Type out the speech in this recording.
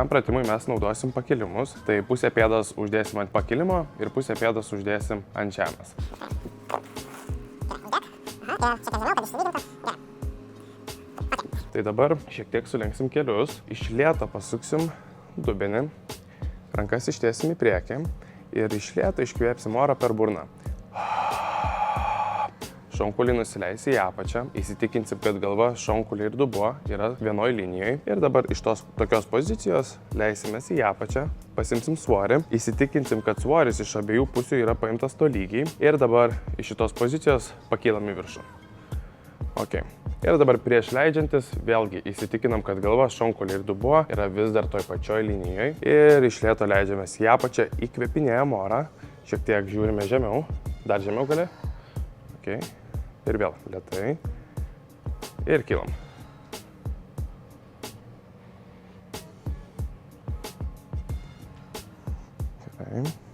Šitam pratimui mes naudosim pakilimus. Tai pusę pėdos uždėsim ant pakilimo ir pusę pėdos uždėsim ant žemės. Tai dabar šiek tiek sulenksim kelius, iš lėto pasuksim dubenį, rankas ištiesim į priekį ir iš lėto iškvėpsim orą per burną. Šonkulį nusileisi į apačią, įsitikinsim, kad galva, šonkulė ir dubuo yra vienoj linijoje. Ir dabar iš tokios pozicijos leisimės į apačią, pasimsim svorį, įsitikinsim, kad svoris iš abiejų pusių yra paimtas tolygiai. Ir dabar iš šitos pozicijos pakylam į viršų. Ok. Ir dabar prieš leidžiantis vėlgi įsitikinam, kad galva, šonkulė ir dubuo yra vis dar toj pačioj linijoje. Ir iš lėto leidžiamės į apačią, įkvėpinėjam orą, šiek tiek žiūrime žemiau, dar žemiau gali. Ok. Ir vėl lėtai. Ir kylam. Gerai.